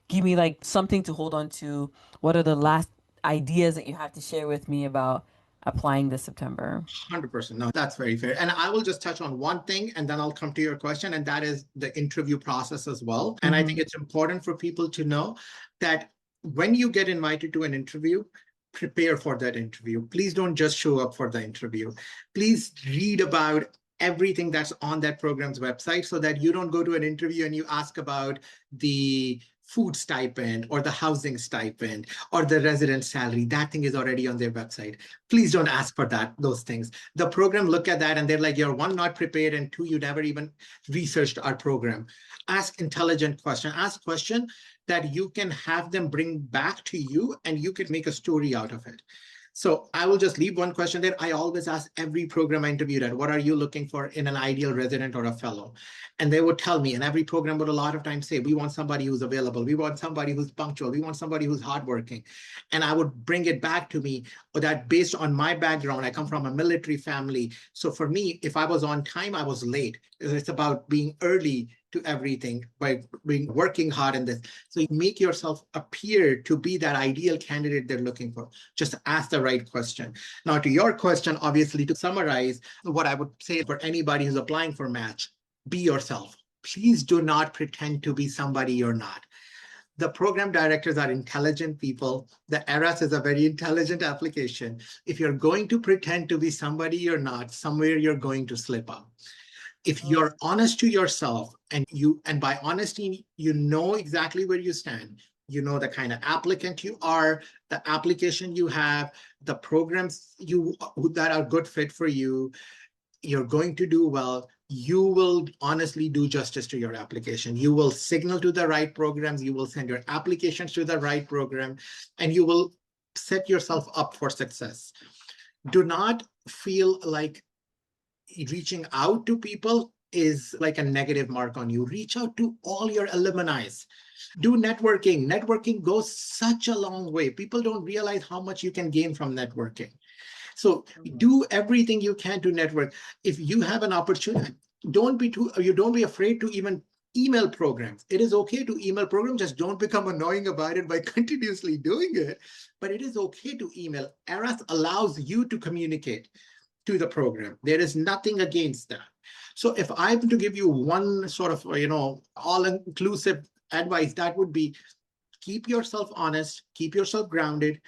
S1: Give me like something to hold on to. What are the last ideas that you have to share with me about applying this September?
S2: 100%. No, that's very fair. And I will just touch on one thing and then I'll come to your question, and that is the interview process as well. And I think
S1: Mm-hmm.
S2: it's important for people to know that when you get invited to an interview, prepare for that interview. Please don't just show up for the interview. Please read about everything that's on that program's website so that you don't go to an interview and you ask about the food stipend or the housing stipend or the resident salary. That thing is already on their website. Please don't ask for those things. The program look at that and they're like, you're one, not prepared, and two, you never even researched our program. Ask intelligent question. Ask question that you can have them bring back to you and you could make a story out of it. So I will just leave one question there. I always ask every program I interviewed at, what are you looking for in an ideal resident or a fellow? And they would tell me, and every program would a lot of times say, we want somebody who's available. We want somebody who's punctual. We want somebody who's hardworking. And I would bring it back to me that based on my background, I come from a military family. So for me, if I was on time, I was late. It's about being early to everything by being working hard in this. So you make yourself appear to be that ideal candidate they're looking for. Just ask the right question. Now, to your question, obviously, to summarize, what I would say for anybody who's applying for match, be yourself. Please do not pretend to be somebody you're not. The program directors are intelligent people. The ERAS is a very intelligent application. If you're going to pretend to be somebody you're not, somewhere you're going to slip up. If you're honest to yourself and by honesty, you know exactly where you stand, you know the kind of applicant you are, the application you have, the programs that are good fit for you, you're going to do well. You will honestly do justice to your application. You will signal to the right programs, you will send your applications to the right program, and you will set yourself up for success. Do not feel like reaching out to people is like a negative mark on you. Reach out to all your alumni. Do networking. Networking goes such a long way. People don't realize how much you can gain from networking. So do everything you can to network. If you have an opportunity, don't be afraid to even email programs. It is okay to email programs, just don't become annoying about it by continuously doing it. But it is okay to email. ERAS allows you to communicate to the program. There is nothing against that. So if I'm to give you one sort of, all-inclusive advice, that would be keep yourself honest, keep yourself grounded,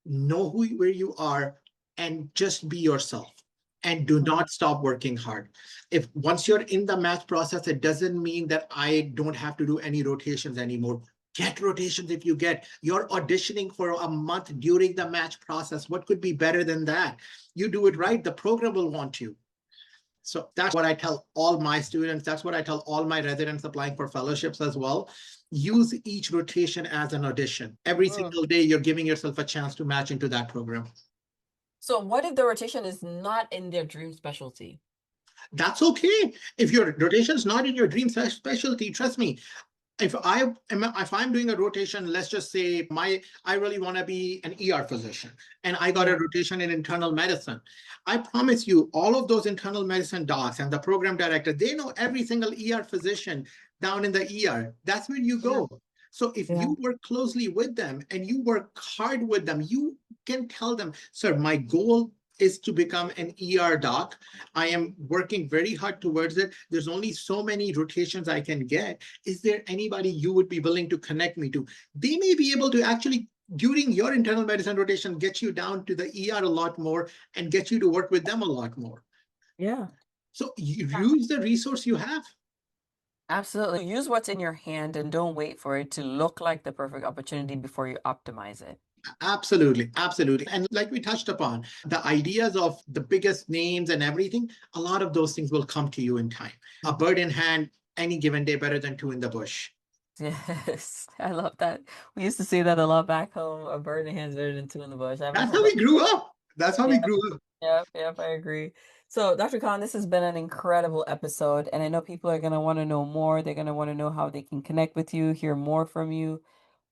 S2: know where you are, and just be yourself. And do not stop working hard. If once you're in the match process, it doesn't mean that I don't have to do any rotations anymore. Get rotations if you get. You're auditioning for a month during the match process. What could be better than that? You do it right, the program will want you. So that's what I tell all my students. That's what I tell all my residents applying for fellowships as well. Use each rotation as an audition. Every single day, you're giving yourself a chance to match into that program.
S1: So what if the rotation is not in their dream specialty?
S2: That's okay. If your rotation is not in your dream specialty, trust me, if I'm doing a rotation, let's just say I really want to be an ER physician and I got a rotation in internal medicine. I promise you, all of those internal medicine docs and the program director, they know every single ER physician down in the ER. That's where you go. So if
S1: Yeah.
S2: you work closely with them and you work hard with them, you can tell them, sir, my goal is to become an ER doc. I am working very hard towards it. There's only so many rotations I can get. Is there anybody you would be willing to connect me to? They may be able to actually, during your internal medicine rotation, get you down to the ER a lot more and get you to work with them a lot more.
S1: Yeah.
S2: So you use the resource you have.
S1: Absolutely. Use what's in your hand and don't wait for it to look like the perfect opportunity before you optimize it.
S2: Absolutely, absolutely. And like we touched upon, the ideas of the biggest names and everything, a lot of those things will come to you in time. A bird in hand any given day better than two in the bush.
S1: Yes, I love that. We used to say that a lot back home. A bird in the hand is better than two in the bush. I haven't
S2: That's
S1: heard
S2: how
S1: that.
S2: we grew up. That's how we
S1: Yep,
S2: grew up.
S1: yep, I agree. So, Dr. Khan, this has been an incredible episode, and I know people are going to want to know more. They're going to want to know how they can connect with you, hear more from you.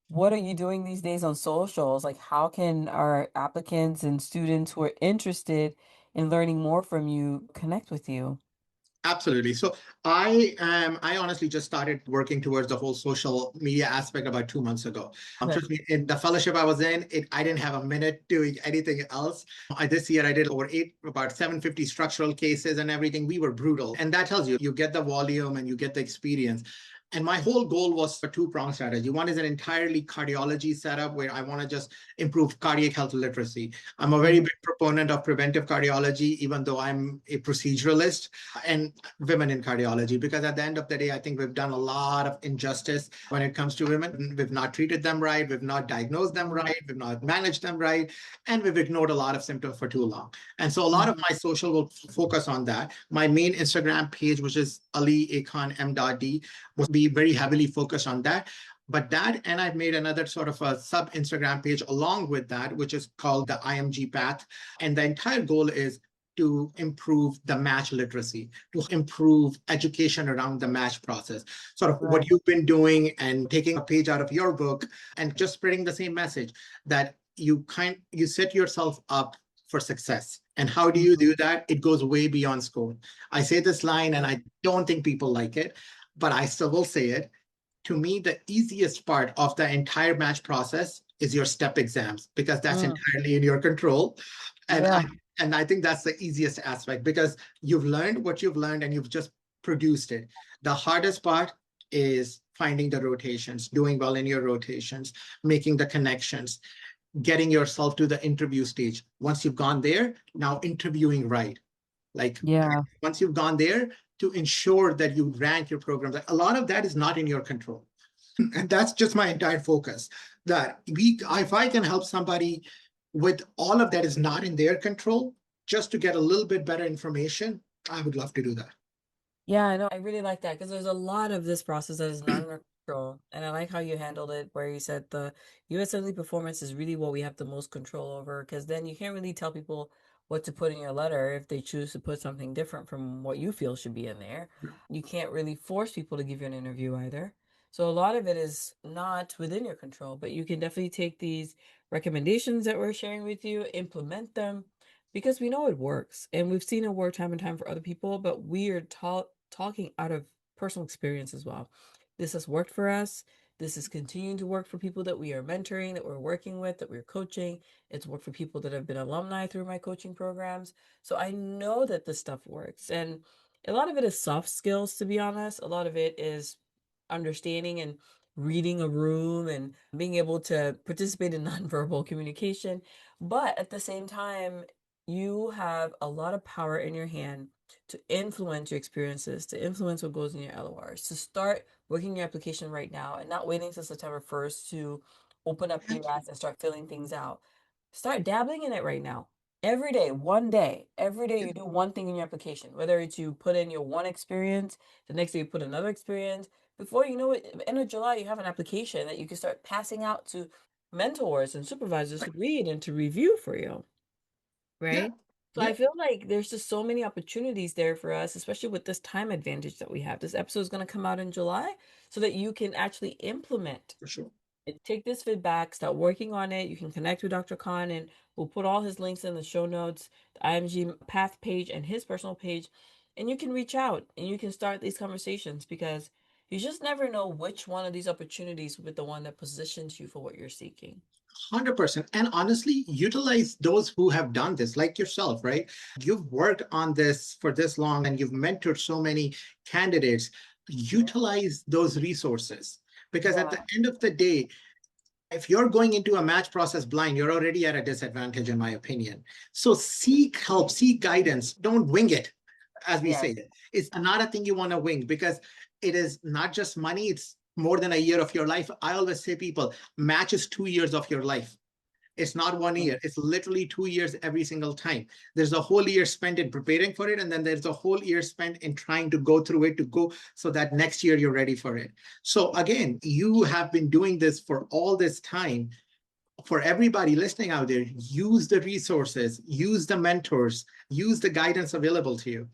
S1: What are you doing these days on socials? Like, how can our applicants and students who are interested in learning more from you connect with you?
S2: Absolutely. So I honestly just started working towards the whole social media aspect about 2 months ago.
S1: Okay.
S2: Trust me, in the fellowship I was in, I didn't have a minute doing anything else. This year I did about 750 structural cases and everything. We were brutal. And that tells you, you get the volume and you get the experience. And my whole goal was a two-pronged strategy. One is an entirely cardiology setup where I want to just improve cardiac health literacy. I'm a very
S1: Mhm.
S2: big proponent of preventive cardiology, even though I'm a proceduralist, and women in cardiology, because at the end of the day, I think we've done a lot of injustice when it comes to women. We've not treated them right, we've not diagnosed them
S1: Mhm.
S2: right, we've not managed them right, and we've ignored a lot of symptoms for too long. And so a lot of
S1: Mhm.
S2: my social will focus on that. My main Instagram page, which is Ali will be very heavily focused on that. But that, and I've made another sort of a sub Instagram page along with that, which is called the IMG Path. And the entire goal is to improve the match literacy, to improve education around the match process. Sort of what
S1: Right.
S2: you've been doing and taking a page out of your book and just spreading the same message that you set yourself up for success. And how do you
S1: Mhm.
S2: do that? It goes way beyond school. I say this line and I don't think people like it, but I still will say it. To me, the easiest part of the entire match process is your step exams because that's
S1: Mm.
S2: entirely in your control. And I
S1: Yeah.
S2: and I think that's the easiest aspect because you've learned what you've learned and you've just produced it. The hardest part is finding the rotations, doing well in your rotations, making the connections, getting yourself to the interview stage. Once you've gone there, now interviewing right. Like
S1: Yeah.
S2: once you've gone there, to ensure that you rank your programs. Like a lot of that is not in your control. And that's just my entire focus. That if I can help somebody with all of that is not in their control, just to get a little bit better information, I would love to do that.
S1: Yeah, I know. I really like that because there's a lot of this process that is not in our control. And I like how you handled it, where you said the USMLE performance is really what we have the most control over, because then you can't really tell people what to put in your letter if they choose to put something different from what you feel should be in there. You can't really force people to give you an interview either. So a lot of it is not within your control, but you can definitely take these recommendations that we're sharing with you, implement them, because we know it works and we've seen it work time and time for other people, but we are talking out of personal experience as well. This has worked for us. This is continuing to work for people that we are mentoring, that we're working with, that we're coaching. It's worked for people that have been alumni through my coaching programs. So I know that this stuff works. And a lot of it is soft skills, to be honest. A lot of it is understanding and reading a room and being able to participate in nonverbal communication. But at the same time, you have a lot of power in your hand to influence your experiences, to influence what goes in your LORs, to start working your application right now and not waiting until September 1st to open up ERAS and start filling things out. Start dabbling in it right now. Every day, one day, every day you do one thing in your application, whether it's you put in your one experience, the next day you put another experience. Before you know it, end of July, you have an application that you can start passing out to mentors and supervisors to read and to review for you.
S2: Yeah,
S1: Right? So I
S2: yeah,
S1: feel like there's just so many opportunities there for us, especially with this time advantage that we have. This episode is going to come out in July so that you can actually implement
S2: for sure.
S1: and take this feedback, start working on it. You can connect with Dr. Khan and we'll put all his links in the show notes, the IMG Path page and his personal page. And you can reach out and you can start these conversations because you just never know which one of these opportunities will be the one that positions you for what you're seeking.
S2: 100%. And honestly, utilize those who have done this, like yourself, right? You've worked on this for this long and you've mentored so many candidates.
S1: Yeah.
S2: Utilize those resources because at
S1: Yeah.
S2: the end of the day, if you're going into a match process blind, you're already at a disadvantage, in my opinion. So seek help, seek guidance. Don't wing it, as we
S1: Yes.
S2: say. It's not a thing you want to wing because it is not just money, it's more than a year of your life. I always say people, match is 2 years of your life. It's not one
S1: Mm.
S2: year. It's literally 2 years every single time. There's a whole year spent in preparing for it, and then there's a whole year spent in trying to go through it to go so that next year you're ready for it. So again, you have been doing this for all this time. For everybody listening out there, use the resources, use the mentors, use the guidance available to you.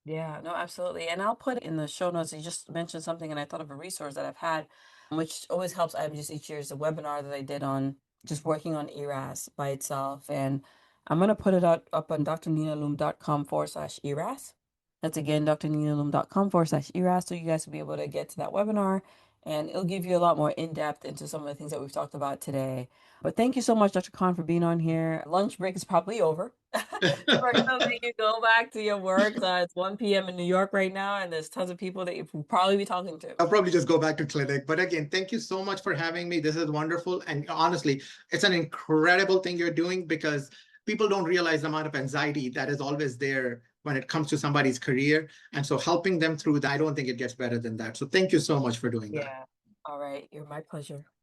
S1: Yeah, no, absolutely. And I'll put in the show notes, you just mentioned something, and I thought of a resource that I've had, which always helps. I'm just each year is a webinar that I did on just working on ERAS by itself. And I'm going to put it up on drninaloom.com/ERAS. That's again, drninaloom.com/ERAS. So you guys will be able to get to that webinar, and it'll give you a lot more in depth into some of the things that we've talked about today. But thank you so much, Dr. Khan, for being on here. Lunch break is probably over. For those of you go back to your work, it's 1 p.m. in New York right now, and there's tons of people that you'll probably be talking to.
S2: I'll probably just go back to clinic. But again, thank you so much for having me. This is wonderful. And honestly, it's an incredible thing you're doing because people don't realize the amount of anxiety that is always there when it comes to somebody's career. And so helping them through that, I don't think it gets better than that. So thank you so much for doing that.
S1: Yeah. All right. You're my pleasure.